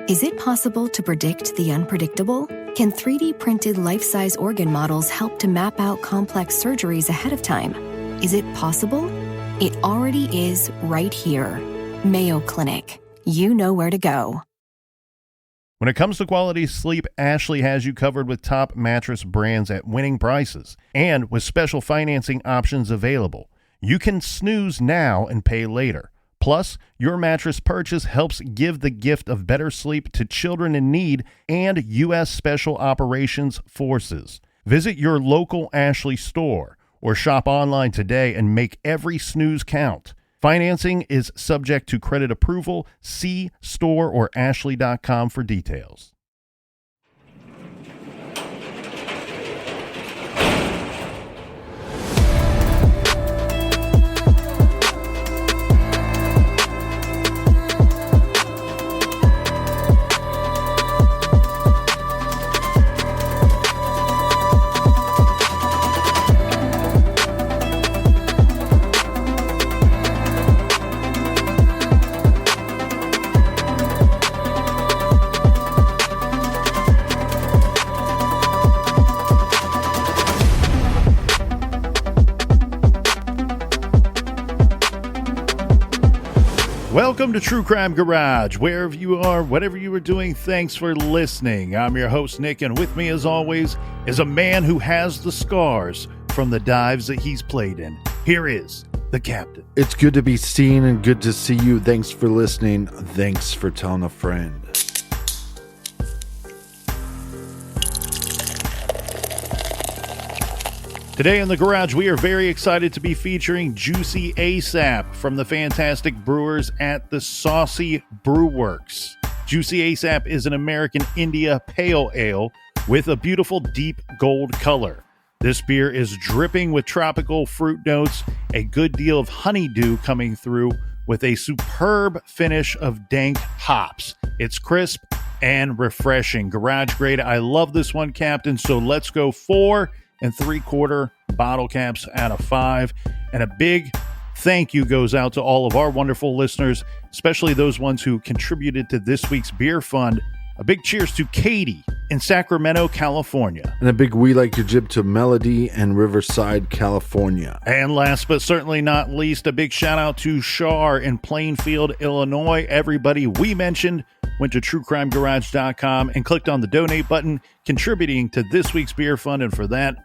Is it possible to predict the unpredictable? Can 3D printed life-size organ models help to map out complex surgeries ahead of time? Is it possible? It already is right here. Mayo Clinic. You know where to go. When it comes to quality sleep, Ashley has you covered with top mattress brands at winning prices and with special financing options available. You can snooze now and pay later. Plus, your mattress purchase helps give the gift of better sleep to children in need and U.S. Special Operations Forces. Visit your local Ashley store or shop online today and make every snooze count. Financing is subject to credit approval. See store or ashley.com for details. Welcome to True Crime Garage. Wherever you are, whatever you are doing, thanks for listening. I'm your host, Nick, and with me, as always, is a man who has the scars from the dives that he's played in. Here is the captain. It's good to be seen and good to see you. Thanks for listening. Thanks for telling a friend. Today in the garage, we are very excited to be featuring Juicy ASAP from the fantastic brewers at the Saucy Brew Works. Juicy ASAP is an American India Pale Ale with a beautiful deep gold color. This beer is dripping with tropical fruit notes, a good deal of honeydew coming through with a superb finish of dank hops. It's crisp and refreshing. Garage grade. I love this one, Captain, so let's go 4 3/4 bottle caps out of 5. And a big thank you goes out to all of our wonderful listeners, especially those ones who contributed to this week's beer fund. A big cheers to Katie in Sacramento, California. And a big we like your jib to Melody in Riverside, California. And last but certainly not least, a big shout out to Shar in Plainfield, Illinois. Everybody we mentioned went to truecrimegarage.com and clicked on the donate button, contributing to this week's beer fund, and for that,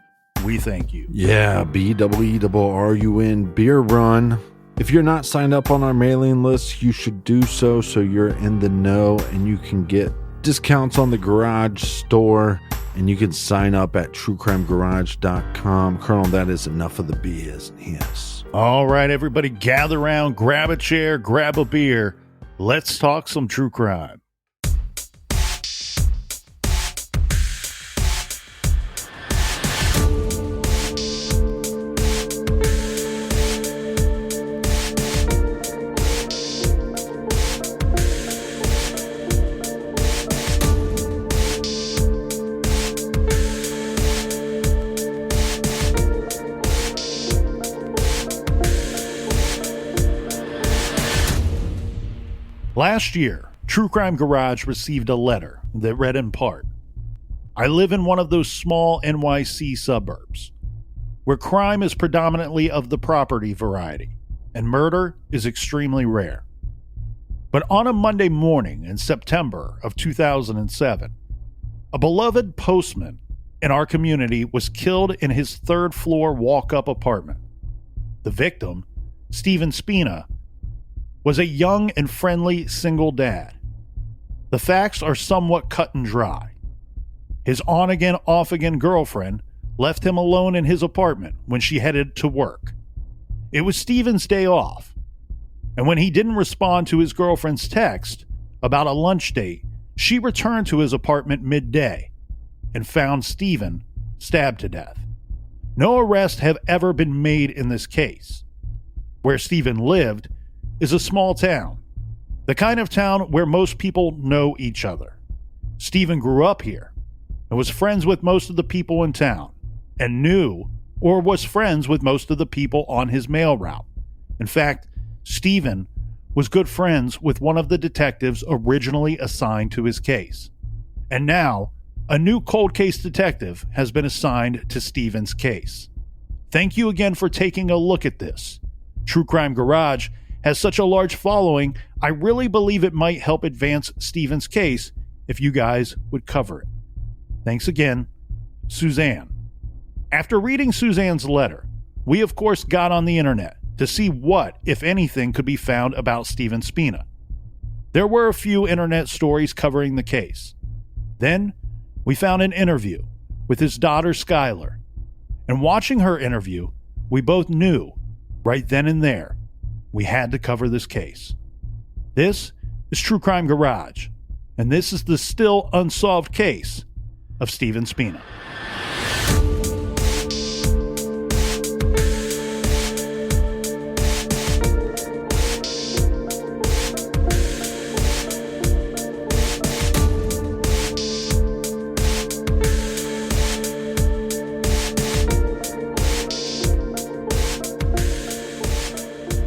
we thank you. Yeah, BEERUN Beer Run. If you're not signed up on our mailing list, you should do so you're in the know and you can get discounts on the garage store, and you can sign up at truecrimegarage.com. Colonel, that is enough of the BS. Yes. All right, everybody gather around, grab a chair, grab a beer. Let's talk some true crime. Last year, True Crime Garage received a letter that read in part, I live in one of those small NYC suburbs where crime is predominantly of the property variety and murder is extremely rare. But on a Monday morning in September of 2007, a beloved postman in our community was killed in his third-floor walk-up apartment. The victim, Stephen Spina, was a young and friendly single dad. The facts are somewhat cut and dry. His on-again, off-again girlfriend left him alone in his apartment when she headed to work. It was Stephen's day off, and when he didn't respond to his girlfriend's text about a lunch date, she returned to his apartment midday and found Stephen stabbed to death. No arrests have ever been made in this case. Where Stephen lived is a small town, the kind of town where most people know each other. Stephen grew up here and was friends with most of the people in town and knew or was friends with most of the people on his mail route. In fact, Stephen was good friends with one of the detectives originally assigned to his case. And now, a new cold case detective has been assigned to Stephen's case. Thank you again for taking a look at this. True Crime Garage has such a large following, I really believe it might help advance Stephen's case if you guys would cover it. Thanks again, Suzanne. After reading Suzanne's letter, we of course got on the internet to see what, if anything, could be found about Stephen Spina. There were a few internet stories covering the case. Then, we found an interview with his daughter Skylar. And watching her interview, we both knew, right then and there, we had to cover this case. This is True Crime Garage, and this is the still unsolved case of Stephen Spina.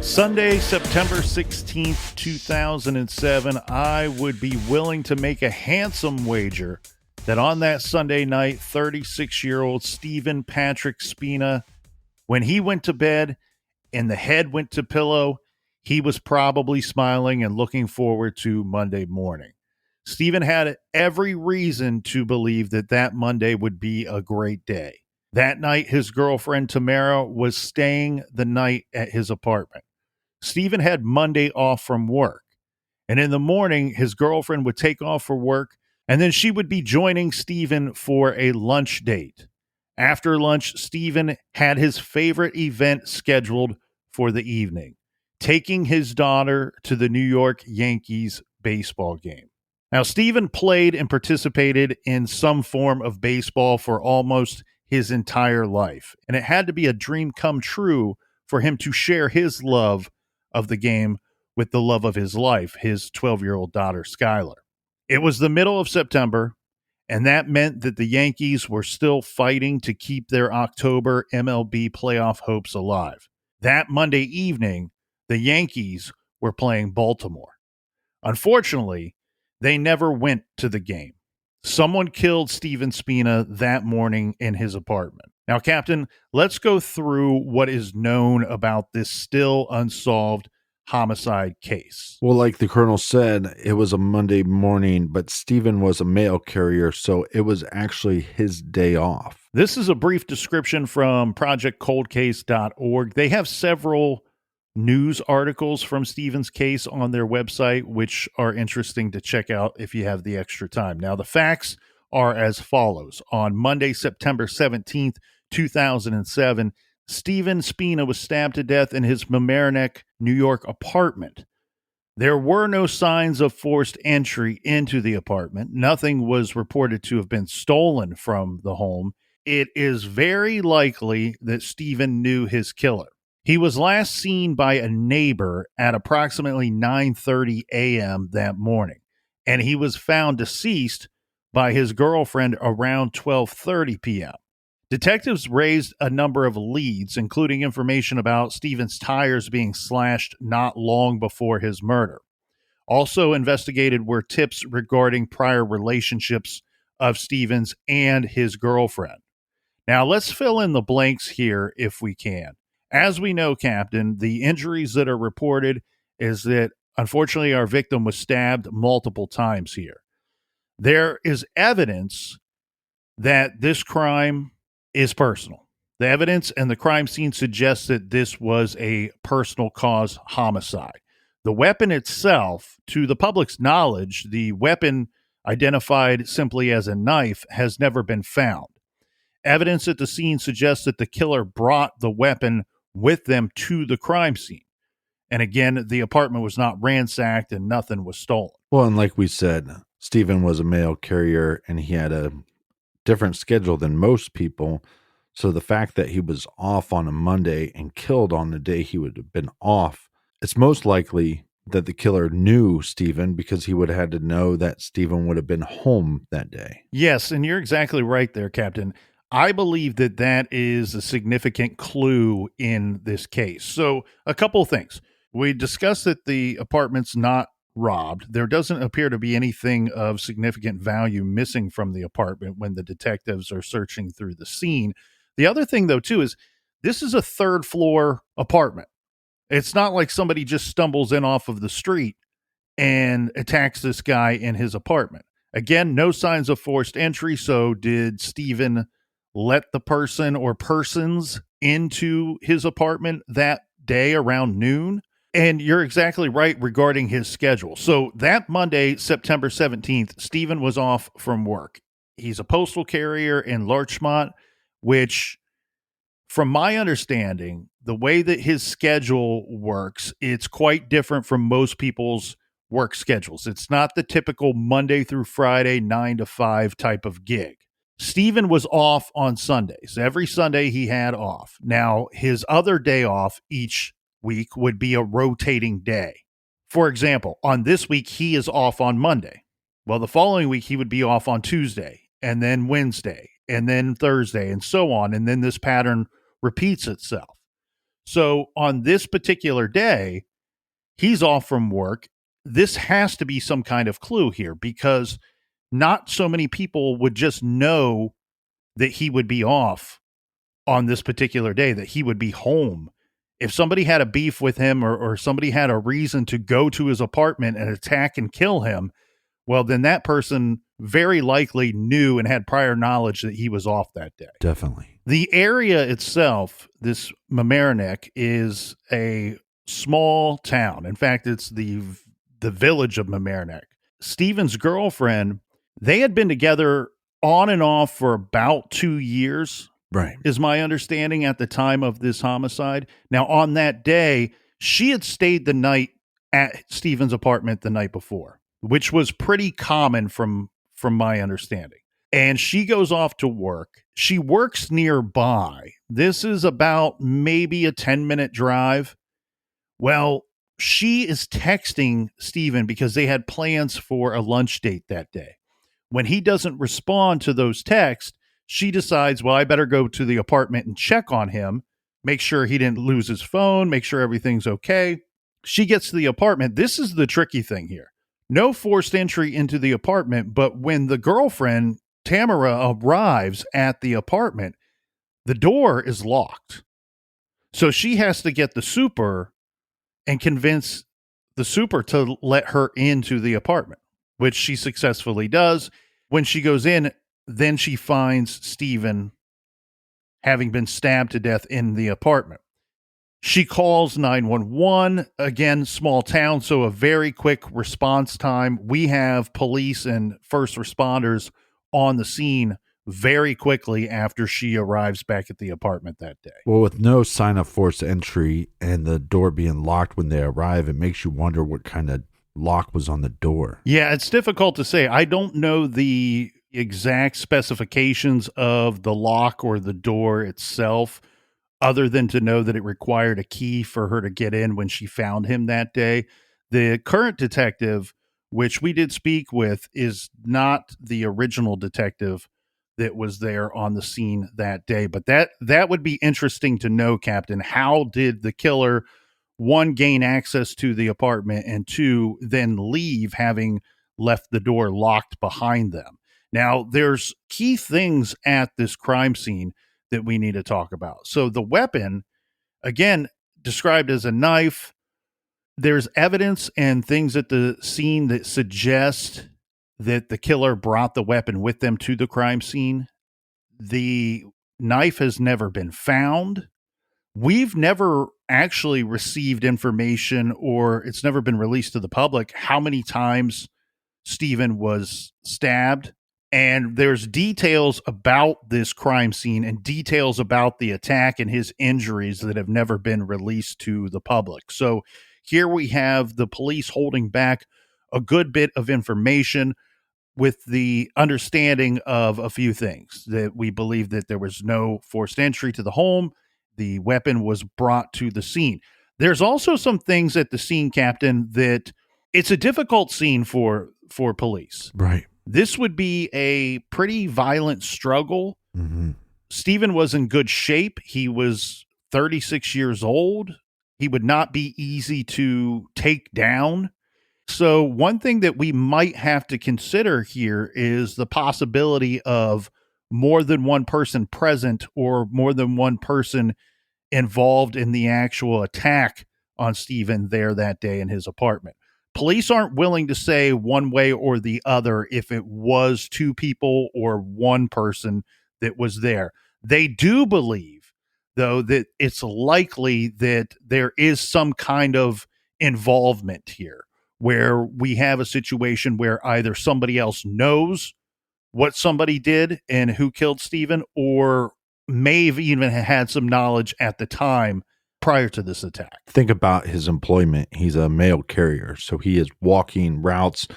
Sunday, September 16th, 2007, I would be willing to make a handsome wager that on that Sunday night, 36-year-old Stephen Patrick Spina, when he went to bed and the head went to pillow, he was probably smiling and looking forward to Monday morning. Stephen had every reason to believe that that Monday would be a great day. That night, his girlfriend Tamara was staying the night at his apartment. Stephen had Monday off from work, and in the morning, his girlfriend would take off for work, and then she would be joining Stephen for a lunch date. After lunch, Stephen had his favorite event scheduled for the evening, taking his daughter to the New York Yankees baseball game. Now, Stephen played and participated in some form of baseball for almost his entire life, and it had to be a dream come true for him to share his love of the game with the love of his life, his 12-year-old daughter, Skylar. It was the middle of September, and that meant that the Yankees were still fighting to keep their October MLB playoff hopes alive. That Monday evening, the Yankees were playing Baltimore. Unfortunately, they never went to the game. Someone killed Stephen Spina that morning in his apartment. Now, Captain, let's go through what is known about this still unsolved homicide case. Well, like the colonel said, it was a Monday morning, but Stephen was a mail carrier, so it was actually his day off. This is a brief description from projectcoldcase.org. They have several news articles from Stephen's case on their website, which are interesting to check out if you have the extra time. Now, the facts are as follows. On Monday, September 17th, 2007, Stephen Spina was stabbed to death in his Mamaroneck, New York apartment. There were no signs of forced entry into the apartment. Nothing was reported to have been stolen from the home. It is very likely that Stephen knew his killer. He was last seen by a neighbor at approximately 9:30 a.m. that morning, and he was found deceased by his girlfriend around 12:30 p.m. Detectives raised a number of leads, including information about Stephen's tires being slashed not long before his murder. Also investigated were tips regarding prior relationships of Stephen's and his girlfriend. Now, let's fill in the blanks here if we can. As we know, Captain, the injuries that are reported is that, unfortunately, our victim was stabbed multiple times here. There is evidence that this crime is personal. The evidence and the crime scene suggests that this was a personal cause homicide. The weapon itself, to the public's knowledge, the weapon identified simply as a knife has never been found. Evidence at the scene suggests that the killer brought the weapon with them to the crime scene. And again, the apartment was not ransacked and nothing was stolen. Well, and like we said, Stephen was a mail carrier and he had a different schedule than most people. So the fact that he was off on a Monday and killed on the day he would have been off, it's most likely that the killer knew Stephen because he would have had to know that Stephen would have been home that day. Yes, and you're exactly right there, Captain. I believe that that is a significant clue in this case. So a couple of things. We discussed that the apartment's not robbed. There doesn't appear to be anything of significant value missing from the apartment when the detectives are searching through the scene. The other thing, though, too, is this is a third floor apartment. It's not like somebody just stumbles in off of the street and attacks this guy in his apartment. Again, no signs of forced entry. So, did Stephen let the person or persons into his apartment that day around noon? And you're exactly right regarding his schedule. So, that Monday, September 17th, Stephen was off from work. He's a postal carrier in Larchmont, which, from my understanding, the way that his schedule works, it's quite different from most people's work schedules. It's not the typical Monday through Friday, 9 to 5 type of gig. Stephen was off on Sundays. Every Sunday he had off. Now, his other day off each week would be a rotating day. For example, on this week, he is off on Monday. Well, the following week, he would be off on Tuesday, and then Wednesday, and then Thursday, and so on. And then this pattern repeats itself. So on this particular day, he's off from work. This has to be some kind of clue here, because not so many people would just know that he would be off on this particular day, that he would be home. If somebody had a beef with him, or somebody had a reason to go to his apartment and attack and kill him, well, then that person very likely knew and had prior knowledge that he was off that day. Definitely. The area itself, this Mamaroneck, is a small town. In fact, it's the village of Mamaroneck. Stephen's girlfriend, they had been together on and off for about 2 years, Right. is my understanding, at the time of this homicide. Now, on that day, she had stayed the night at Stephen's apartment the night before, which was pretty common from my understanding. And she goes off to work. She works nearby. This is about maybe a 10-minute drive. Well, she is texting Stephen because they had plans for a lunch date that day. When he doesn't respond to those texts, she decides, well, I better go to the apartment and check on him, make sure he didn't lose his phone, make sure everything's okay. She gets to the apartment. This is the tricky thing here. No forced entry into the apartment, but when the girlfriend, Tamara, arrives at the apartment, the door is locked. So she has to get the super and convince the super to let her into the apartment, which she successfully does. When she goes in, then she finds Stephen having been stabbed to death in the apartment. She calls 911. Again, small town, so a very quick response time. We have police and first responders on the scene very quickly after she arrives back at the apartment that day. Well, with no sign of forced entry and the door being locked when they arrive, it makes you wonder what kind of lock was on the door. Yeah, it's difficult to say. I don't know the exact specifications of the lock or the door itself, other than to know that it required a key for her to get in when she found him that day. The current detective, which we did speak with, is not the original detective that was there on the scene that day. But that would be interesting to know, Captain. How did the killer, one, gain access to the apartment, and two, then leave having left the door locked behind them? Now, there's key things at this crime scene that we need to talk about. So the weapon, again, described as a knife. There's evidence and things at the scene that suggest that the killer brought the weapon with them to the crime scene. The knife has never been found. We've never actually received information, or it's never been released to the public, how many times Stephen was stabbed. And there's details about this crime scene and details about the attack and his injuries that have never been released to the public. So here we have the police holding back a good bit of information, with the understanding of a few things: that we believe that there was no forced entry to the home. The weapon was brought to the scene. There's also some things at the scene, Captain, that it's a difficult scene for police. Right. This would be a pretty violent struggle. Mm-hmm. Stephen was in good shape. He was 36 years old. He would not be easy to take down. So one thing that we might have to consider here is the possibility of more than one person present or more than one person involved in the actual attack on Stephen there that day in his apartment. Police aren't willing to say one way or the other if it was two people or one person that was there. They do believe, though, that it's likely that there is some kind of involvement here where we have a situation where either somebody else knows what somebody did and who killed Stephen, or may have even had some knowledge at the time prior to this attack. Think about his employment. He's a mail carrier, so he is walking routes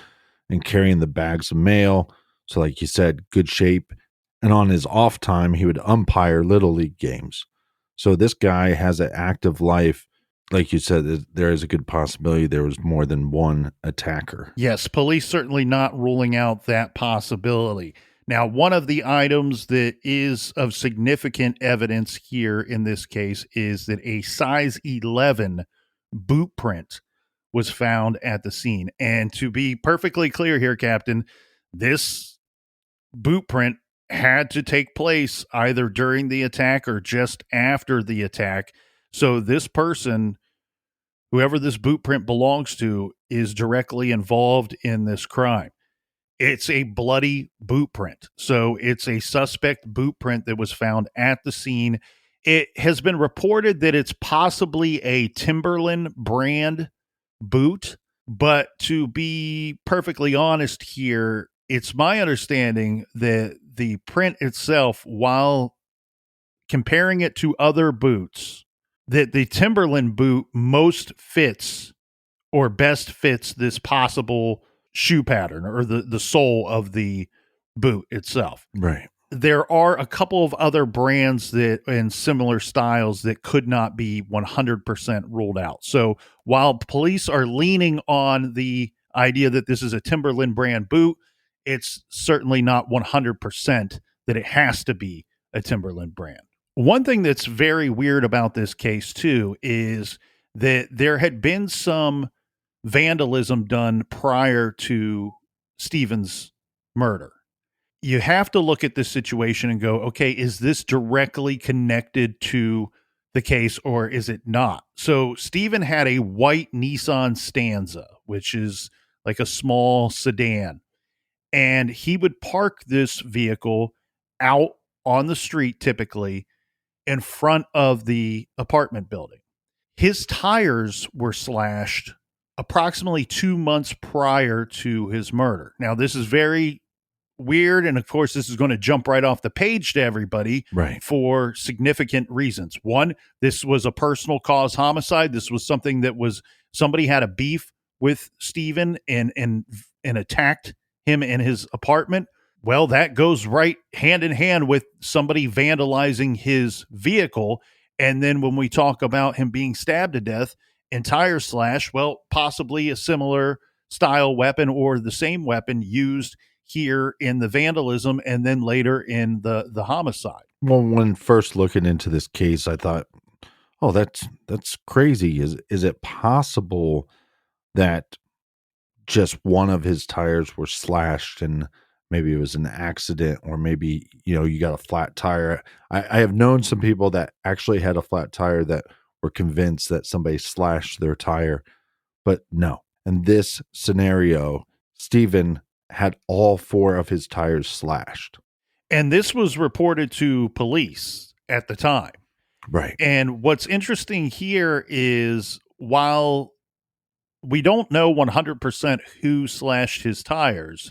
and carrying the bags of mail. So, like you said, good shape. And on his off time, he would umpire Little League games. So this guy has an active life. Like you said, there is a good possibility there was more than one attacker. Yes, police certainly not ruling out that possibility. Now, one of the items that is of significant evidence here in this case is that a size 11 boot print was found at the scene. And to be perfectly clear here, Captain, this boot print had to take place either during the attack or just after the attack. So this person, whoever this boot print belongs to, is directly involved in this crime. It's a bloody boot print. So it's a suspect boot print that was found at the scene. It has been reported that it's possibly a Timberland brand boot, but to be perfectly honest here, it's my understanding that the print itself, while comparing it to other boots, that the Timberland boot most fits or best fits this possible shoe pattern or the sole of the boot itself. Right. There are a couple of other brands that in similar styles that could not be 100% ruled out. So while police are leaning on the idea that this is a Timberland brand boot, it's certainly not 100% that it has to be a Timberland brand. One thing that's very weird about this case too is that there had been some vandalism done prior to Stephen's murder. You have to look at this situation and go, okay, is this directly connected to the case or is it not? So Stephen had a white Nissan Stanza, which is like a small sedan, and he would park this vehicle out on the street, typically in front of the apartment building. His tires were slashed approximately 2 months prior to his murder. Now, this is very weird, and of course, this is going to jump right off the page to everybody, Right, for significant reasons. One, this was a personal cause homicide. This was something that was somebody had a beef with Stephen and attacked him in his apartment. Well, that goes right hand in hand with somebody vandalizing his vehicle. And then when we talk about him being stabbed to death and tire slash, well, possibly a similar style weapon or the same weapon used here in the vandalism and then later in the homicide. well, when first looking into this case, I thought, oh, that's crazy. Is it possible that just one of his tires were slashed and maybe it was an accident, or maybe, you got a flat tire? I have known some people that actually had a flat tire that were convinced that somebody slashed their tire, but no. In this scenario, Stephen had all four of his tires slashed. And this was reported to police at the time. Right. And what's interesting here is while we don't know 100% who slashed his tires,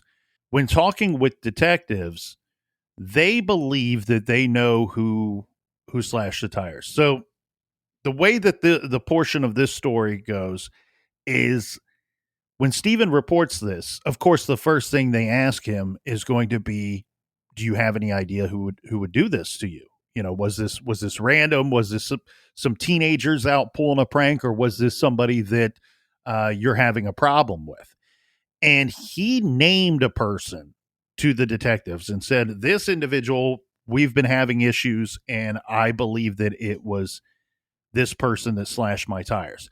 when talking with detectives, they believe that they know who slashed the tires. So the way that the portion of this story goes is when Stephen reports this, of course, the first thing they ask him is going to be, do you have any idea who would do this to you? Was this random? Was this some teenagers out pulling a prank, or was this somebody that you're having a problem with? And he named a person to the detectives and said, this individual, we've been having issues, and I believe that this person that slashed my tires.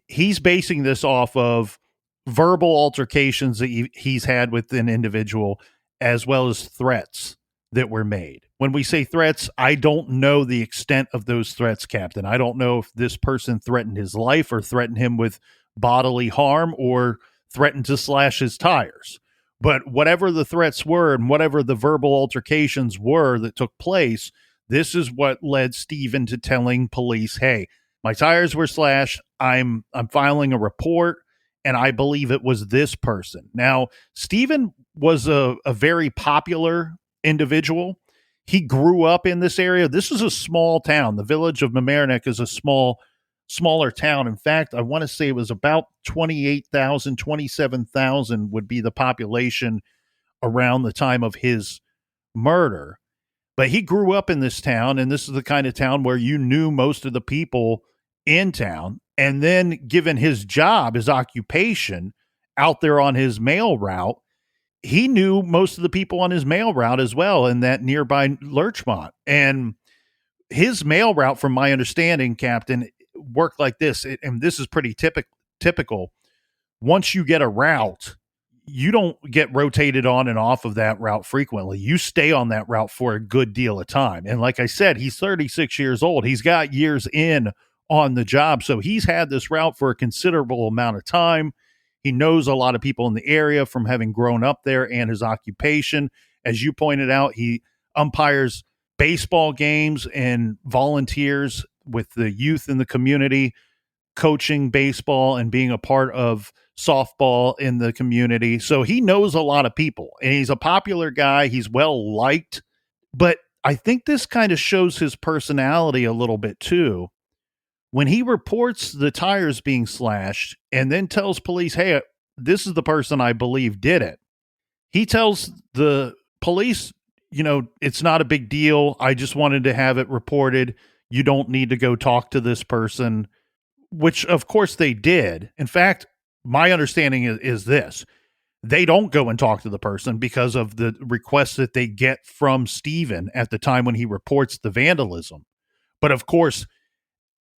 He's basing this off of verbal altercations that he's had with an individual, as well as threats that were made. When we say threats, I don't know the extent of those threats, Captain. I don't know if this person threatened his life or threatened him with bodily harm or threatened to slash his tires. But whatever the threats were and whatever the verbal altercations were that took place, this is what led Stephen to telling police, hey, my tires were slashed. I'm filing a report, and I believe it was this person. Now, Stephen was a very popular individual. He grew up in this area. This is a small town. The village of Mamaroneck is a smaller town. In fact, I want to say it was about 28,000, 27,000 would be the population around the time of his murder. But he grew up in this town, and this is the kind of town where you knew most of the people in town. And then given his job, his occupation out there on his mail route, he knew most of the people on his mail route as well in that nearby Lurchmont. And his mail route, from my understanding, Captain, worked like this. And this is pretty typical. Once you get a route, you don't get rotated on and off of that route frequently. You stay on that route for a good deal of time. And like I said, he's 36 years old. He's got years in on the job. So he's had this route for a considerable amount of time. He knows a lot of people in the area from having grown up there and his occupation. As you pointed out, he umpires baseball games and volunteers with the youth in the community, coaching baseball and being a part of softball in the community. So he knows a lot of people, and he's a popular guy. He's well liked, but I think this kind of shows his personality a little bit too. When he reports the tires being slashed and then tells police, hey, this is the person I believe did it, he tells the police, it's not a big deal. I just wanted to have it reported. You don't need to go talk to this person, which of course they did. In fact, my understanding is this. They don't go and talk to the person because of the requests that they get from Stephen at the time when he reports the vandalism. But of course,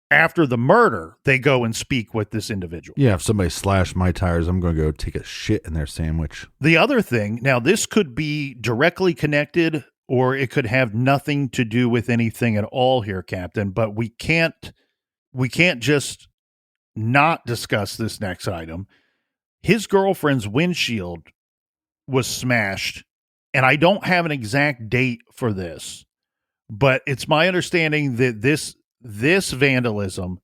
after the murder, they go and speak with this individual. Yeah, if somebody slashed my tires, I'm going to go take a shit in their sandwich. The other thing, now this could be directly connected or it could have nothing to do with anything at all here, Captain, but we can't just not discuss this next item. His girlfriend's windshield was smashed, and I don't have an exact date for this, but it's my understanding that this vandalism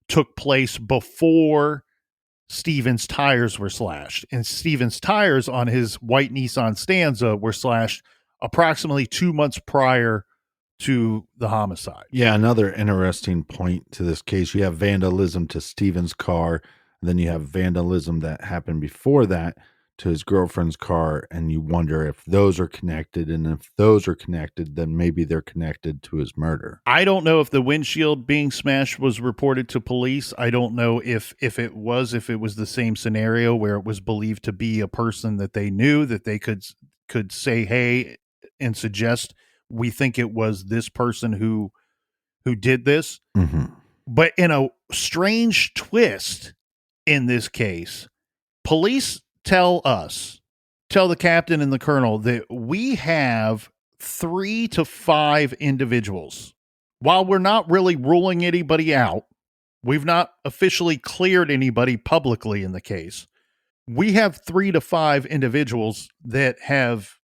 took place before Stephen's tires were slashed. And Stephen's tires on his white Nissan Stanza were slashed approximately 2 months prior to the homicide. Yeah, another interesting point to this case. You have vandalism to Stephen's car, and then you have vandalism that happened before that to his girlfriend's car, and you wonder if those are connected, and if those are connected, then maybe they're connected to his murder. I don't know if the windshield being smashed was reported to police. I don't know if it was the same scenario where it was believed to be a person that they knew, that they could say, hey, and suggest, we think it was this person who did this. Mm-hmm. But in a strange twist in this case, police tell the captain and the colonel that we have 3 to 5 individuals. While we're not really ruling anybody out, we've not officially cleared anybody publicly in the case. We have 3 to 5 individuals that have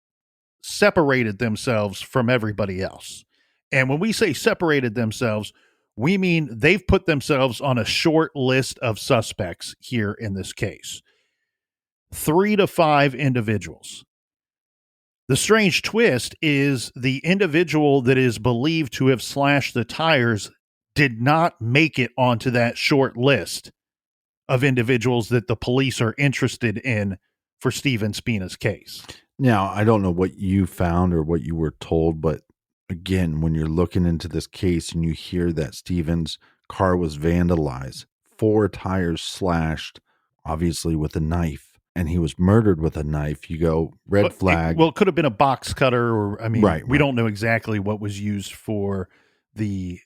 separated themselves from everybody else. And when we say separated themselves, we mean they've put themselves on a short list of suspects here in this case. 3 to 5 individuals. The strange twist is the individual that is believed to have slashed the tires did not make it onto that short list of individuals that the police are interested in for Stephen Spina's case. Now, I don't know what you found or what you were told, but again, when you're looking into this case and you hear that Stephen's car was vandalized, 4 tires slashed, obviously with a knife, and he was murdered with a knife, you go, red flag. It could have been a box cutter, or, right. We don't know exactly what was used for the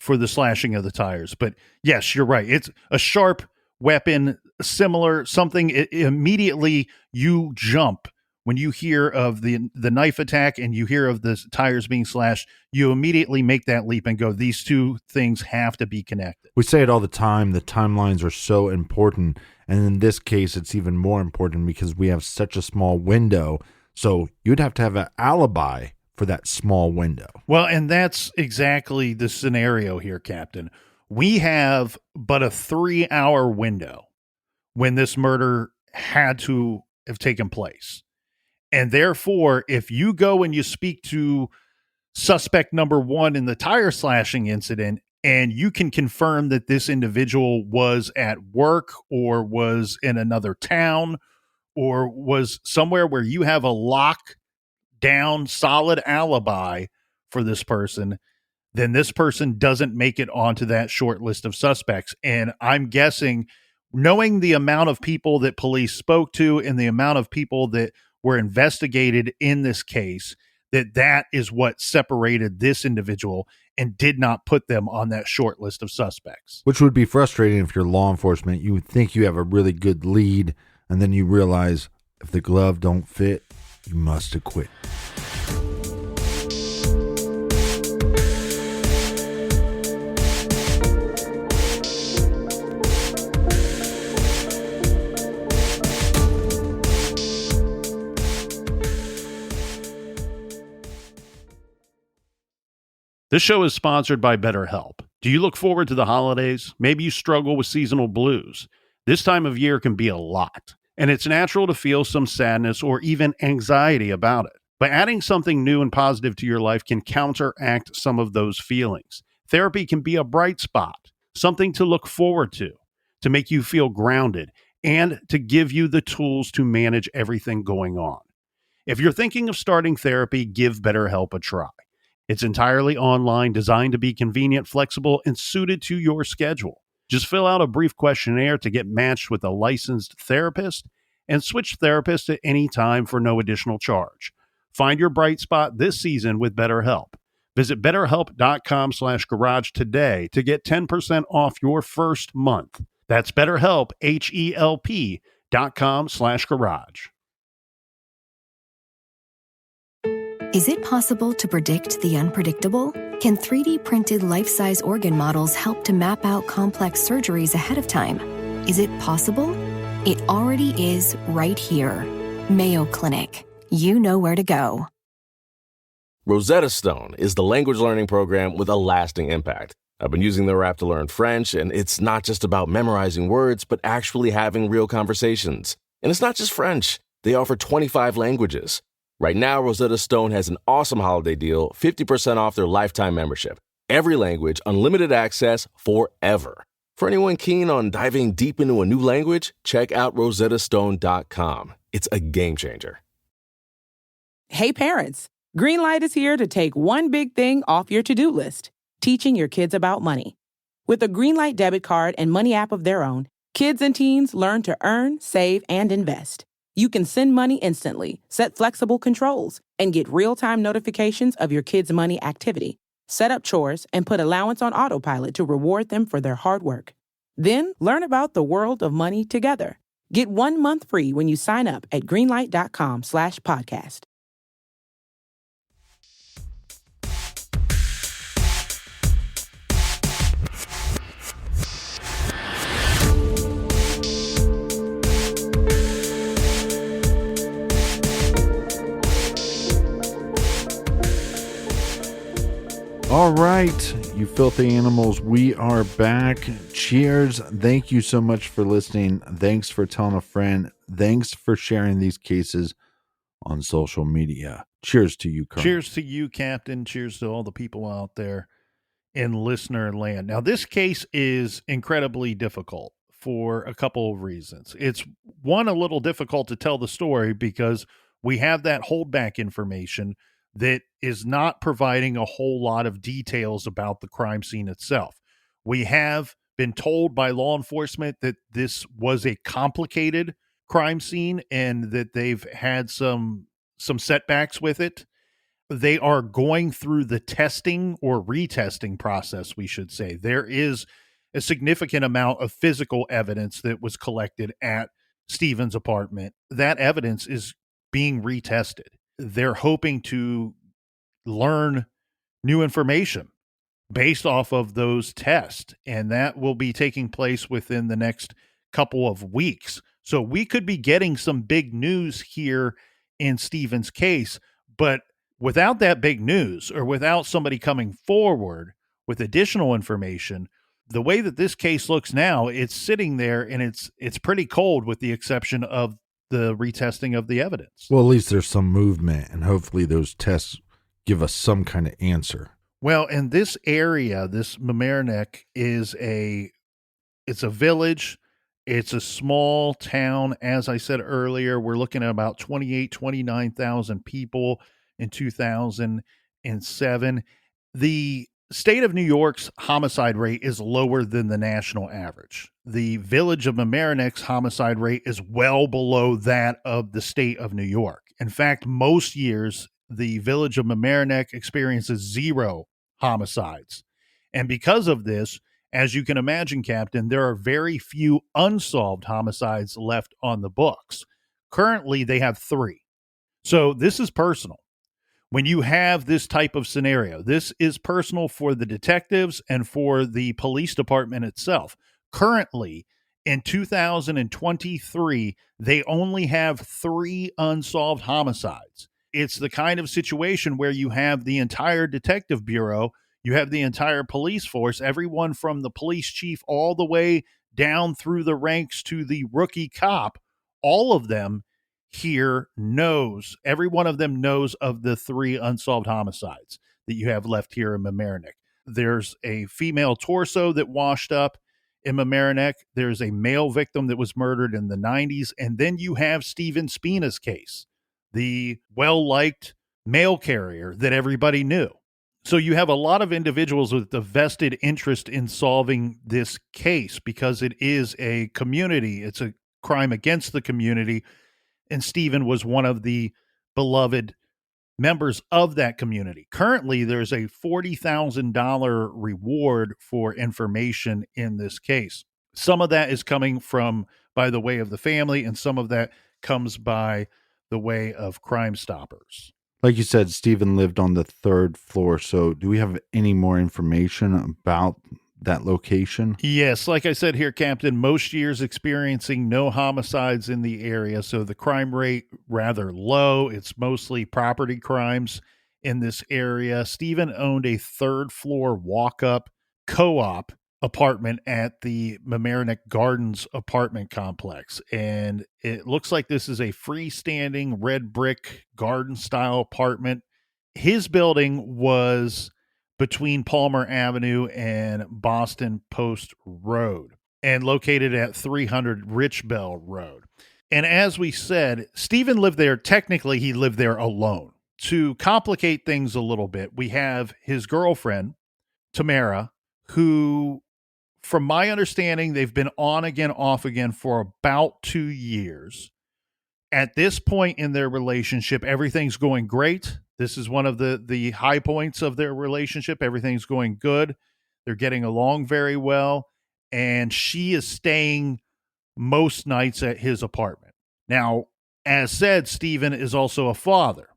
for the slashing of the tires. But yes, you're right. It's a sharp weapon, similar something. Immediately you jump when you hear of the knife attack and you hear of the tires being slashed. You immediately make that leap and go, these two things have to be connected. We say it all the time. The timelines are so important. And in this case, it's even more important because we have such a small window. So you'd have to have an alibi for that small window. Well, and that's exactly the scenario here, Captain. We have but a 3-hour window when this murder had to have taken place. And therefore, if you go and you speak to suspect number 1 in the tire slashing incident, and you can confirm that this individual was at work or was in another town or was somewhere where you have a lock down solid alibi for this person, then this person doesn't make it onto that short list of suspects. And I'm guessing, knowing the amount of people that police spoke to and the amount of people that were investigated in this case, that is what separated this individual and did not put them on that short list of suspects. Which would be frustrating if you're law enforcement. You would think you have a really good lead, and then you realize if the glove don't fit, you must acquit. This show is sponsored by BetterHelp. Do you look forward to the holidays? Maybe you struggle with seasonal blues. This time of year can be a lot, and it's natural to feel some sadness or even anxiety about it. But adding something new and positive to your life can counteract some of those feelings. Therapy can be a bright spot, something to look forward to make you feel grounded, and to give you the tools to manage everything going on. If you're thinking of starting therapy, give BetterHelp a try. It's entirely online, designed to be convenient, flexible, and suited to your schedule. Just fill out a brief questionnaire to get matched with a licensed therapist and switch therapists at any time for no additional charge. Find your bright spot this season with BetterHelp. Visit BetterHelp.com/garage today to get 10% off your first month. That's BetterHelp, HELP.com/garage. Is it possible to predict the unpredictable? Can 3D printed life-size organ models help to map out complex surgeries ahead of time? Is it possible? It already is right here. Mayo Clinic. You know where to go. Rosetta Stone is the language learning program with a lasting impact. I've been using their app to learn French, and it's not just about memorizing words, but actually having real conversations. And it's not just French. They offer 25 languages. Right now, Rosetta Stone has an awesome holiday deal, 50% off their lifetime membership. Every language, unlimited access, forever. For anyone keen on diving deep into a new language, check out rosettastone.com. It's a game changer. Hey parents, Greenlight is here to take one big thing off your to-do list, teaching your kids about money. With a Greenlight debit card and money app of their own, kids and teens learn to earn, save, and invest. You can send money instantly, set flexible controls, and get real-time notifications of your kids' money activity. Set up chores and put allowance on autopilot to reward them for their hard work. Then learn about the world of money together. Get 1 month free when you sign up at greenlight.com/podcast. All right, you filthy animals, we are back. Cheers. Thank you so much for listening. Thanks for telling a friend. Thanks for sharing these cases on social media. Cheers to you, Colonel. Cheers to you, Captain. Cheers to all the people out there in listener land. Now, this case is incredibly difficult for a couple of reasons. It's one, a little difficult to tell the story because we have that holdback information that is not providing a whole lot of details about the crime scene itself. We have been told by law enforcement that this was a complicated crime scene and that they've had some setbacks with it. they are going through the testing or retesting process, we should say. There is a significant amount of physical evidence that was collected at Stephen's apartment. That evidence is being retested. They're hoping to learn new information based off of those tests, and that will be taking place within the next couple of weeks. So we could be getting some big news here in Stephen's case, but without that big news, or without somebody coming forward with additional information, the way that this case looks now, it's sitting there and it's pretty cold, with the exception of the retesting of the evidence. Well, at least there's some movement, and hopefully those tests give us some kind of answer. Well, in this area, this Mamaroneck it's a village. It's a small town. As I said earlier, we're looking at about 29,000 people in 2007. The state of New York's homicide rate is lower than the national average. The village of Mamaroneck's homicide rate is well below that of the state of New York. In fact, most years, the village of Mamaroneck experiences 0 homicides. And because of this, as you can imagine, Captain, there are very few unsolved homicides left on the books. Currently, they have 3. So this is personal. When you have this type of scenario, this is personal for the detectives and for the police department itself. Currently, in 2023, they only have 3 unsolved homicides. It's the kind of situation where you have the entire detective bureau, you have the entire police force, everyone from the police chief all the way down through the ranks to the rookie cop. All of them here knows, every one of them knows of the 3 unsolved homicides that you have left here in Mamaroneck. There's a female torso that washed up in Mamaroneck. There's a male victim that was murdered in the 90s. And then you have Stephen Spina's case, the well-liked mail carrier that everybody knew. So you have a lot of individuals with a vested interest in solving this case because it is a community. It's a crime against the community. And Stephen was one of the beloved members of that community. Currently, there's a $40,000 reward for information in this case. Some of that is coming from by the way of the family, and some of that comes by the way of Crime Stoppers. Like you said, Stephen lived on the 3rd floor. So do we have any more information about that location? Yes, like I said here, Captain, most years experiencing no homicides in the area, so the crime rate rather low. It's mostly property crimes in this area. Stephen owned a 3rd floor walk-up co-op apartment at the Mamaroneck Gardens apartment complex, and it looks like this is a freestanding red brick garden style apartment. His building was between Palmer Avenue and Boston Post Road and located at 300 Richbell Road. And as we said, Stephen lived there. Technically, he lived there alone. To complicate things a little bit, we have his girlfriend, Tamara, who, from my understanding, they've been on again, off again for about 2 years. At this point in their relationship, everything's going great. This is one of the high points of their relationship. Everything's going good. They're getting along very well. And she is staying most nights at his apartment. Now, as said, Stephen is also a father.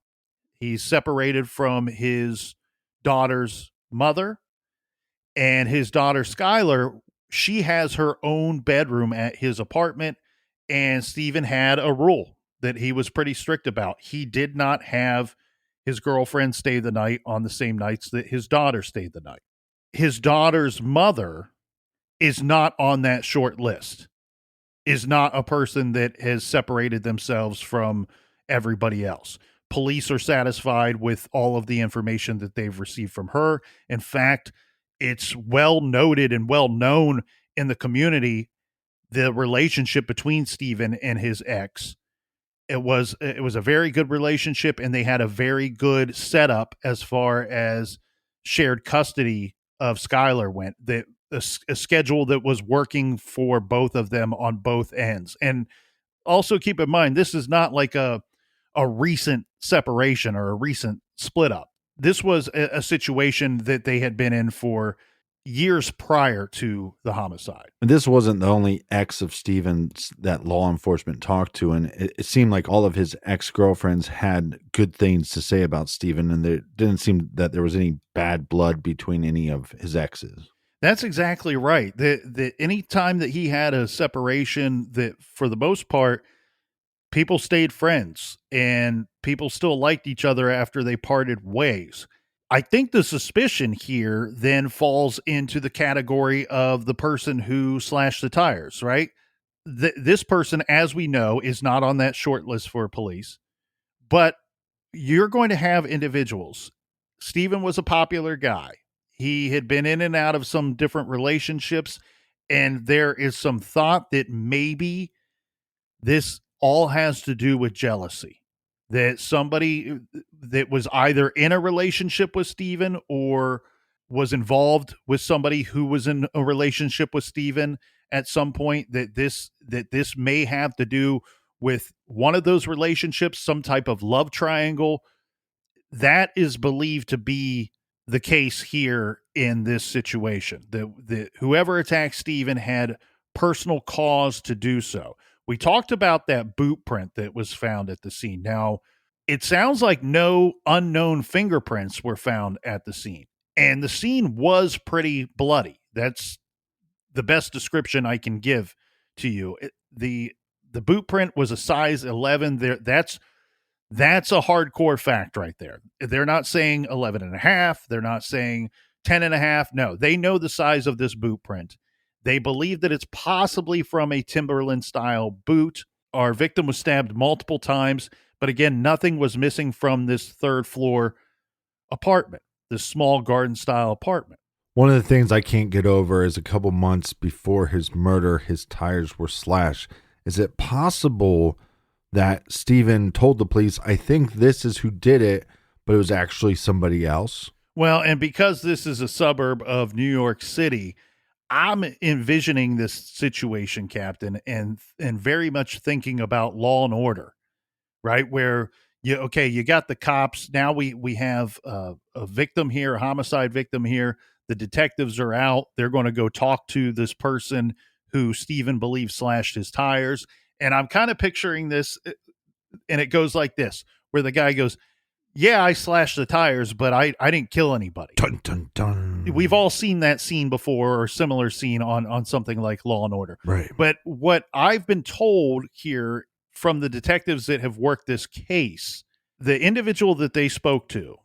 He's separated from his daughter's mother. And his daughter, Skylar, she has her own bedroom at his apartment. And Stephen had a rule that he was pretty strict about. He did not have his girlfriend stay the night on the same nights that his daughter stayed the night. His daughter's mother is not on that short list, is not a person that has separated themselves from everybody else. Police are satisfied with all of the information that they've received from her. In fact, it's well noted and well known in the community, the relationship between Stephen and his ex. It was a very good relationship, and they had a very good setup as far as shared custody of Skylar went. A schedule that was working for both of them on both ends. And also keep in mind, this is not like a recent separation or a recent split up. This was a situation that they had been in for years prior to the homicide. And this wasn't the only ex of Stephen's that law enforcement talked to, and it seemed like all of his ex-girlfriends had good things to say about Stephen, and there didn't seem that there was any bad blood between any of his exes. That's exactly right. Any time that he had a separation, that for the most part, people stayed friends and people still liked each other after they parted ways. I think the suspicion here then falls into the category of the person who slashed the tires, right? This person, as we know, is not on that short list for police, but you're going to have individuals. Stephen was a popular guy. He had been in and out of some different relationships, and there is some thought that maybe this all has to do with jealousy. That somebody that was either in a relationship with Stephen or was involved with somebody who was in a relationship with Stephen at some point, that this may have to do with one of those relationships, some type of love triangle. That is believed to be the case here in this situation. The whoever attacked Stephen had personal cause to do so. We talked about that boot print that was found at the scene. Now, it sounds like no unknown fingerprints were found at the scene, and the scene was pretty bloody. That's the best description I can give to you. The boot print was a size 11. That's a hardcore fact right there. They're not saying 11 and a half. They're not saying 10 and a half. No, they know the size of this boot print. They believe that it's possibly from a Timberland style boot. Our victim was stabbed multiple times, but again, nothing was missing from this third floor apartment, this small garden style apartment. One of the things I can't get over is a couple months before his murder, his tires were slashed. Is it possible that Stephen told the police, I think this is who did it, but it was actually somebody else? Well, and because this is a suburb of New York City, I'm envisioning this situation, Captain, and very much thinking about Law and Order, right? Where you got the cops. Now we have a victim here, a homicide victim here. The detectives are out. They're going to go talk to this person who Stephen believes slashed his tires. And I'm kind of picturing this, and it goes like this, where the guy goes, yeah, I slashed the tires, but I didn't kill anybody. Dun, dun, dun. We've all seen that scene before, or similar scene on something like Law and Order. Right. But what I've been told here from the detectives that have worked this case, the individual that they spoke to,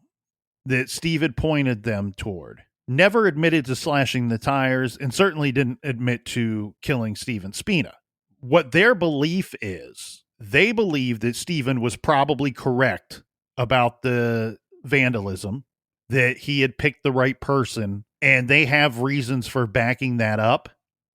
that Steve had pointed them toward, never admitted to slashing the tires and certainly didn't admit to killing Stephen Spina. What their belief is, they believe that Stephen was probably correct about the vandalism, that he had picked the right person, and they have reasons for backing that up.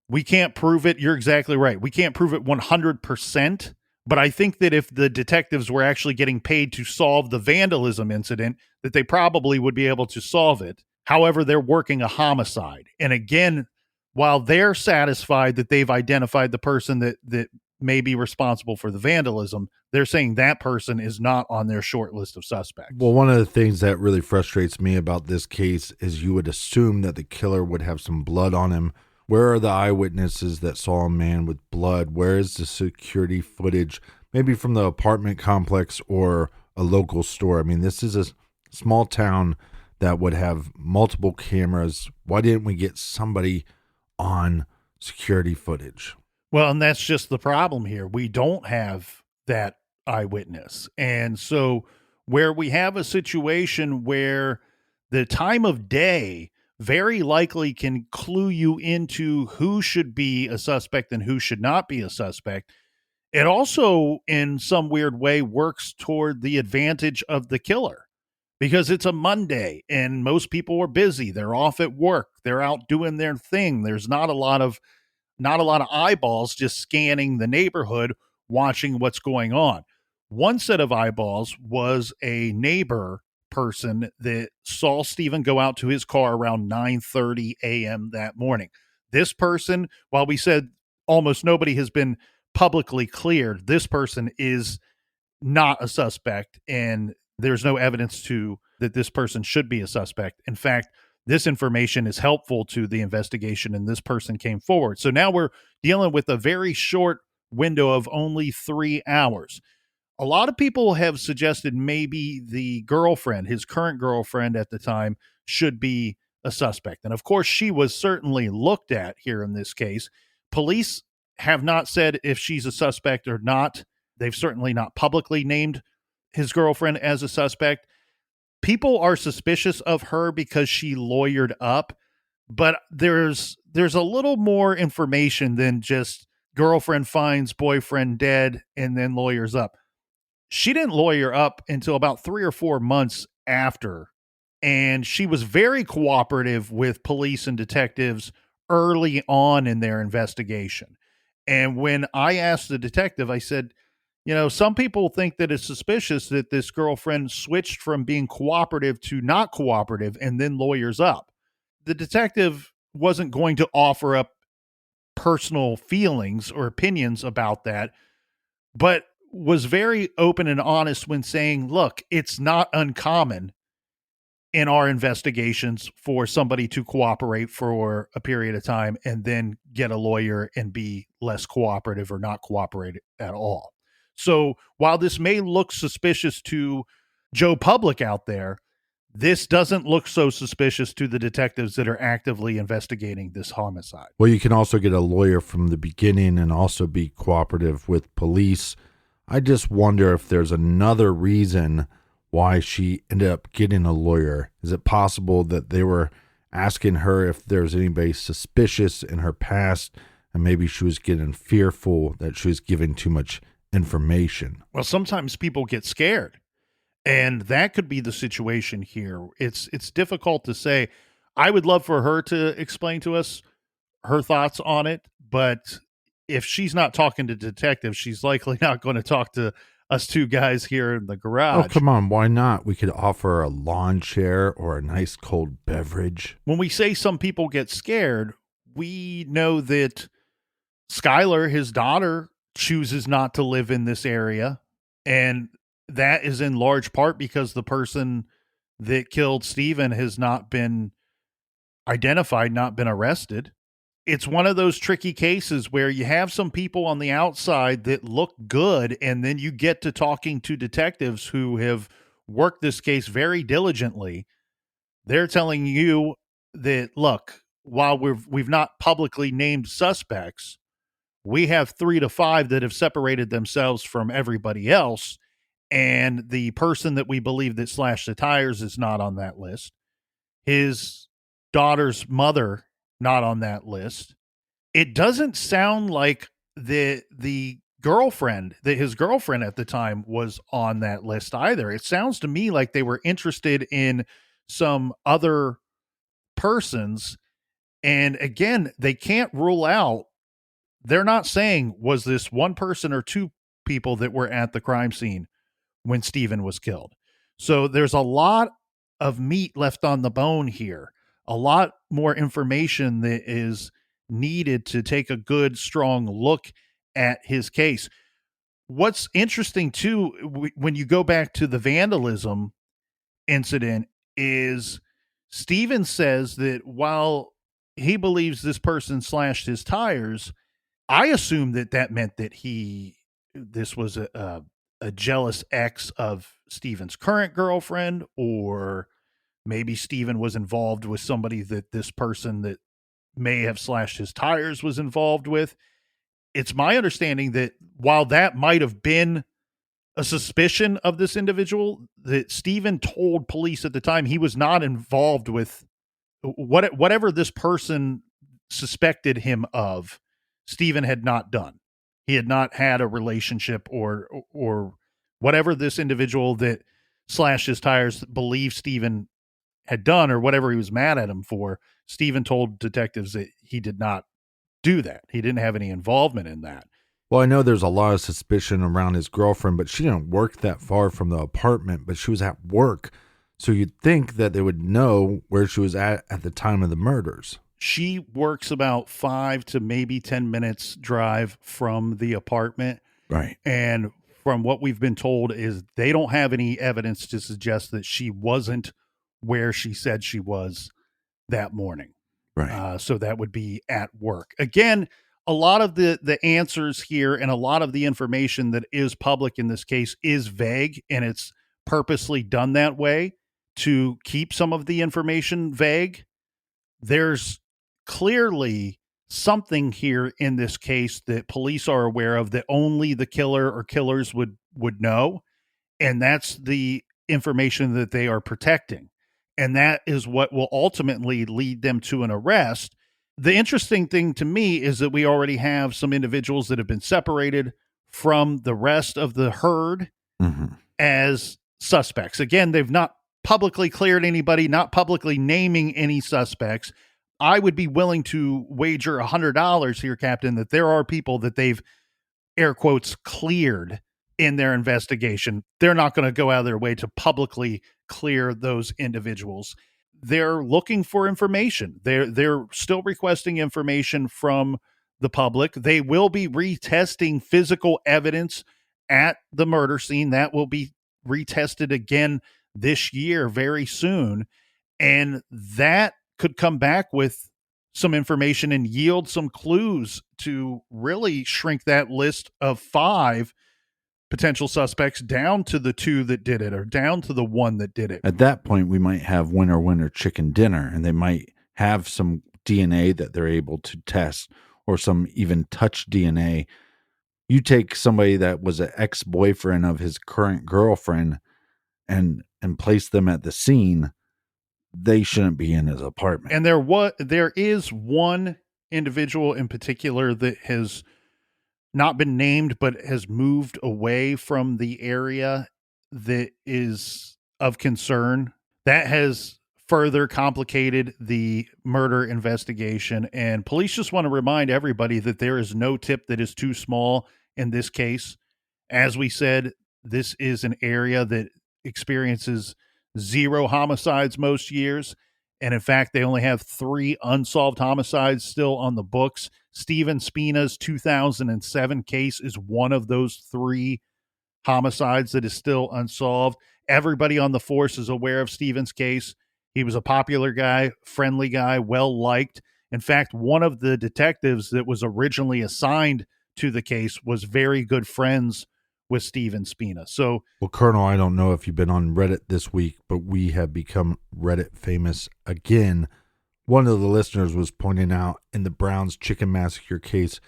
We can't prove it. You're exactly right. We can't prove it 100%, but I think that if the detectives were actually getting paid to solve the vandalism incident, that they probably would be able to solve it. However, they're working a homicide. And again, while they're satisfied that they've identified the person that may be responsible for the vandalism, they're saying that person is not on their short list of suspects. Well, one of the things that really frustrates me about this case is you would assume that the killer would have some blood on him. Where are the eyewitnesses that saw a man with blood? Where is the security footage, maybe from the apartment complex or a local store? I mean, this is a small town that would have multiple cameras. Why didn't we get somebody on security footage? Well, and that's just the problem here. We don't have that eyewitness. And so where we have a situation where the time of day very likely can clue you into who should be a suspect and who should not be a suspect, it also in some weird way works toward the advantage of the killer, because it's a Monday and most people are busy. They're off at work. They're out doing their thing. There's not a lot of eyeballs just scanning the neighborhood, watching what's going on. One set of eyeballs was a neighbor person that saw Stephen go out to his car around 9:30 a.m. that morning. This person, while we said almost nobody has been publicly cleared, this person is not a suspect, and There's no evidence that this person should be a suspect. In fact, this information is helpful to the investigation, and this person came forward. So now we're dealing with a very short window of only 3 hours. A lot of people have suggested maybe the girlfriend, his current girlfriend at the time, should be a suspect. And of course, she was certainly looked at here in this case. Police have not said if she's a suspect or not. They've certainly not publicly named his girlfriend as a suspect. People are suspicious of her because she lawyered up, but there's a little more information than just girlfriend finds boyfriend dead and then lawyers up. She didn't lawyer up until about 3 or 4 months after, and she was very cooperative with police and detectives early on in their investigation. And when I asked the detective, I said, some people think that it's suspicious that this girlfriend switched from being cooperative to not cooperative and then lawyers up. The detective wasn't going to offer up personal feelings or opinions about that, but was very open and honest when saying, look, it's not uncommon in our investigations for somebody to cooperate for a period of time and then get a lawyer and be less cooperative or not cooperate at all. So while this may look suspicious to Joe Public out there, this doesn't look so suspicious to the detectives that are actively investigating this homicide. Well, you can also get a lawyer from the beginning and also be cooperative with police. I just wonder if there's another reason why she ended up getting a lawyer. Is it possible that they were asking her if there's anybody suspicious in her past, and maybe she was getting fearful that she was giving too much information? Well, sometimes people get scared, and that could be the situation here. It's difficult to say. I would love for her to explain to us her thoughts on it, but if she's not talking to detectives, she's likely not going to talk to us two guys here in the garage. Oh, come on. Why not? We could offer a lawn chair or a nice cold beverage. When we say some people get scared, we know that Skylar, his daughter, chooses not to live in this area. And that is in large part because the person that killed Stephen has not been identified, not been arrested. It's one of those tricky cases where you have some people on the outside that look good, and then you get to talking to detectives who have worked this case very diligently. They're telling you that, look, while we've not publicly named suspects, we have 3 to 5 that have separated themselves from everybody else, and the person that we believe that slashed the tires is not on that list. His daughter's mother, not on that list. It doesn't sound like the girlfriend, that his girlfriend at the time was on that list either. It sounds to me like they were interested in some other persons. And again, they can't rule out, they're not saying, was this one person or 2 people that were at the crime scene when Stephen was killed. So there's a lot of meat left on the bone here. A lot more information that is needed to take a good, strong look at his case. What's interesting, too, when you go back to the vandalism incident, is Stephen says that while he believes this person slashed his tires, I assume that meant that this was a jealous ex of Stephen's current girlfriend, or maybe Stephen was involved with somebody that this person that may have slashed his tires was involved with. It's my understanding that while that might have been a suspicion of this individual, that Stephen told police at the time he was not involved with whatever this person suspected him of. Stephen had not done. He had not had a relationship or whatever this individual that slashed his tires believed Stephen had done, or whatever he was mad at him for. Stephen told detectives that he did not do that. He didn't have any involvement in that. Well, I know there's a lot of suspicion around his girlfriend, but she didn't work that far from the apartment, but she was at work. So you'd think that they would know where she was at the time of the murders. She works about 5 to maybe 10 minutes drive from the apartment. Right. And from what we've been told, is they don't have any evidence to suggest that she wasn't where she said she was that morning. Right. So that would be at work. Again, a lot of the answers here and a lot of the information that is public in this case is vague, and it's purposely done that way to keep some of the information vague. There's clearly something here in this case that police are aware of that only the killer or killers would know, and that's the information that they are protecting. And that is what will ultimately lead them to an arrest. The interesting thing to me is that we already have some individuals that have been separated from the rest of the herd as suspects. Again, they've not publicly cleared anybody, not publicly naming any suspects. I would be willing to wager $100 here, Captain, that there are people that they've, air quotes, cleared in their investigation. They're not going to go out of their way to publicly clear those individuals. They're looking for information. They're still requesting information from the public. They will be retesting physical evidence at the murder scene. That will be retested again this year very soon. And that could come back with some information and yield some clues to really shrink that list of 5 potential suspects down to the 2 that did it, or down to the 1 that did it. At that point, we might have winner chicken dinner, and they might have some DNA that they're able to test, or some even touch DNA. You take somebody that was an ex-boyfriend of his current girlfriend and place them at the scene, they shouldn't be in his apartment. And there is one individual in particular that has not been named, but has moved away from the area that is of concern. That has further complicated the murder investigation. And police just want to remind everybody that there is no tip that is too small in this case. As we said, this is an area that experiences 0 homicides most years. And in fact, they only have 3 unsolved homicides still on the books. Stephen Spina's 2007 case is one of those 3 homicides that is still unsolved. Everybody on the force is aware of Stephen's case. He was a popular guy, friendly guy, well-liked. In fact, one of the detectives that was originally assigned to the case was very good friends with Stephen Spina. So, well, Colonel, I don't know if you've been on Reddit this week, but we have become Reddit famous again. One of the listeners was pointing out in the Browns Chicken Massacre case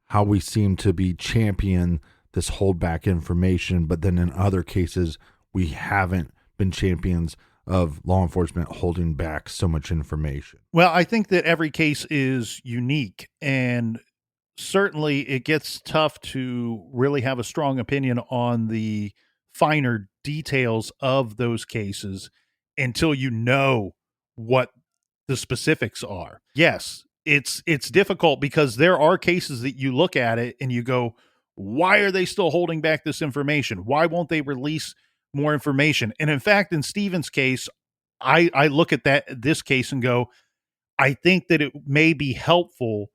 how we seem to be champion this holdback information, but then in other cases, we haven't been champions of law enforcement holding back so much information. Well, I think that every case is unique, and certainly it gets tough to really have a strong opinion on the finer details of those cases until you know what the specifics are. Yes, it's difficult because there are cases that you look at it and you go, why are they still holding back this information? Why won't they release more information? And in fact, in Stephen's case, I look at this case and go, I think that it may be helpful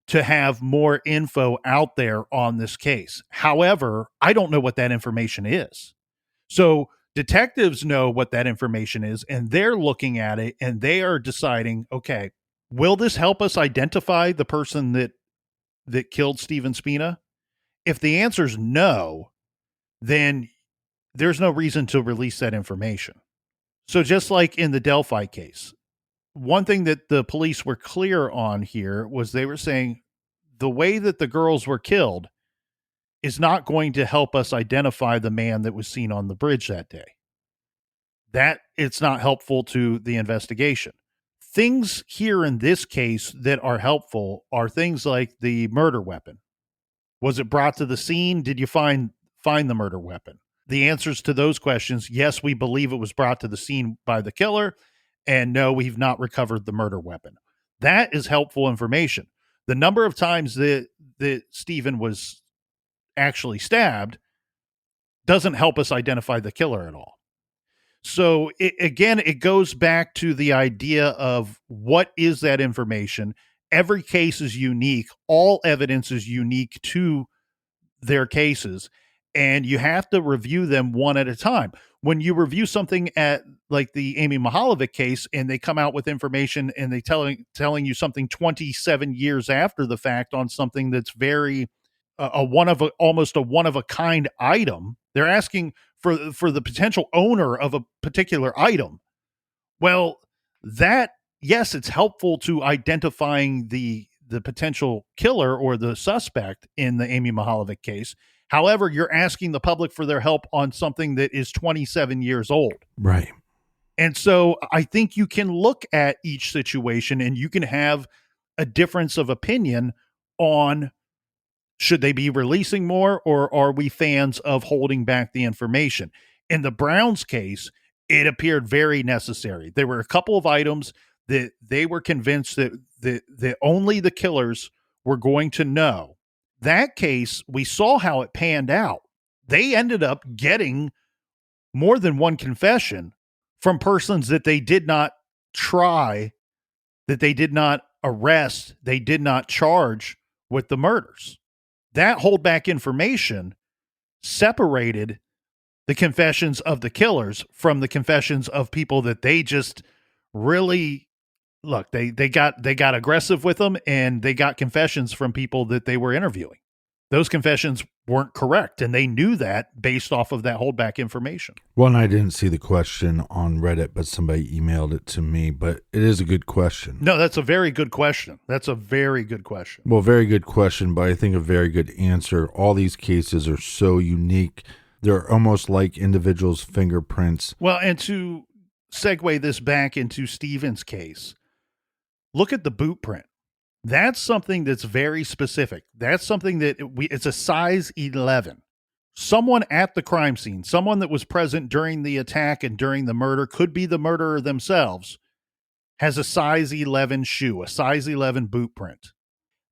to have more info out there on this case. However, I don't know what that information is. So detectives know what that information is, and they're looking at it and they are deciding, okay, will this help us identify the person that killed Stephen Spina? If the answer is no, then there's no reason to release that information. So just like in the Delphi case, one thing that the police were clear on here was they were saying the way that the girls were killed is not going to help us identify the man that was seen on the bridge that day. That it's not helpful to the investigation. Things here in this case that are helpful are things like the murder weapon. Was it brought to the scene? Did you find the murder weapon? The answers to those questions, yes, we believe it was brought to the scene by the killer, and no, we've not recovered the murder weapon. That is helpful information. The number of times that Stephen was actually stabbed doesn't help us identify the killer at all. So it goes back to the idea of what is that information? Every case is unique. All evidence is unique to their cases. and you have to review them one at a time. When you review something at like the Amy Mamaroneck case, and they come out with information and they telling you something 27 years after the fact on something that's very almost a one of a kind item, they're asking for the potential owner of a particular item. Well, that, yes, it's helpful to identifying the potential killer or the suspect in the Amy Mamaroneck case. However, you're asking the public for their help on something that is 27 years old. Right. And so I think you can look at each situation and you can have a difference of opinion on should they be releasing more, or are we fans of holding back the information? In the Browns case, it appeared very necessary. There were a couple of items that they were convinced that only the killers were going to know. That case, we saw how it panned out. They ended up getting more than one confession from persons that they did not try, that they did not arrest, they did not charge with the murders. That holdback information separated the confessions of the killers from the confessions of people that they just really look, they got aggressive with them, and they got confessions from people that they were interviewing. Those confessions weren't correct, and they knew that based off of that holdback information. Well, and I didn't see the question on Reddit, but somebody emailed it to me, but it is a good question. No, that's a very good question. That's a very good question. Well, very good question, but I think a very good answer. All these cases are so unique. They're almost like individuals' fingerprints. Well, and to segue this back into Stephen's case, look at the boot print. That's something that's very specific. That's something that it's a size 11. Someone at the crime scene, someone that was present during the attack and during the murder, could be the murderer themselves, has a size 11 shoe, a size 11 boot print.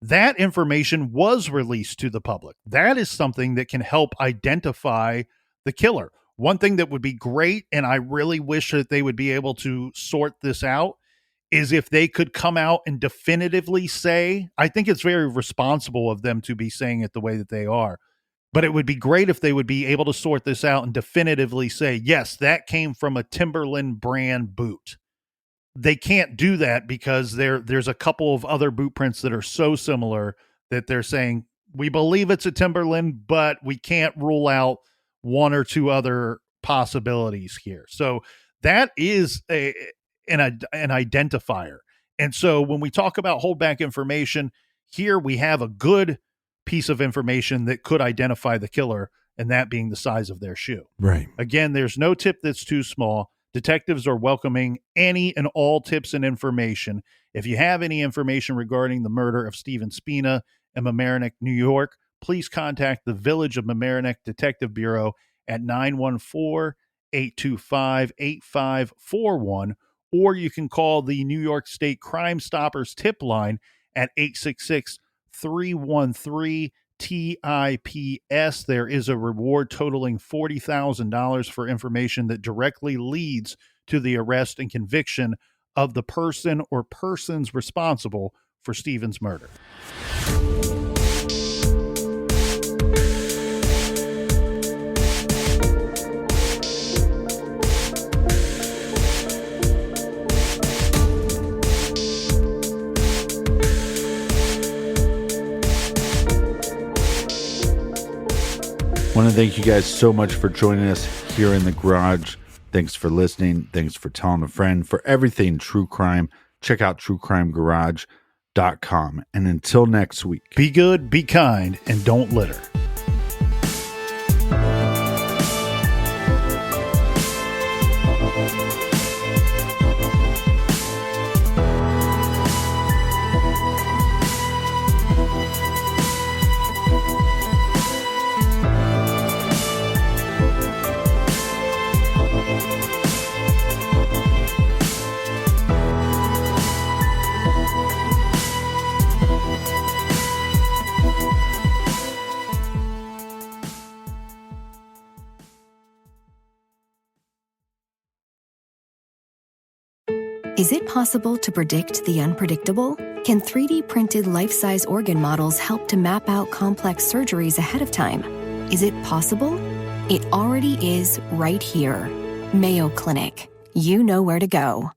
That information was released to the public. That is something that can help identify the killer. One thing that would be great, and I really wish that they would be able to sort this out, is if they could come out and definitively say, I think it's very responsible of them to be saying it the way that they are, but it would be great if they would be able to sort this out and definitively say, yes, that came from a Timberland brand boot. They can't do that because there's a couple of other boot prints that are so similar that they're saying, we believe it's a Timberland, but we can't rule out one or two other possibilities here. So that is an identifier. And so when we talk about holdback information, here we have a good piece of information that could identify the killer, and that being the size of their shoe. Right. Again, there's no tip that's too small. Detectives are welcoming any and all tips and information. If you have any information regarding the murder of Stephen Spina in Mamaroneck, New York, please contact the Village of Mamaroneck Detective Bureau at 914-825-8541, or you can call the New York State Crime Stoppers tip line at 866-313-TIPS. There is a reward totaling $40,000 for information that directly leads to the arrest and conviction of the person or persons responsible for Stephen's murder. I want to thank you guys so much for joining us here in the garage. Thanks for listening. Thanks for telling a friend. For everything true crime, check out truecrimegarage.com. And until next week, be good, be kind, and don't litter. Is it possible to predict the unpredictable? Can 3D printed life-size organ models help to map out complex surgeries ahead of time? Is it possible? It already is right here. Mayo Clinic. You know where to go.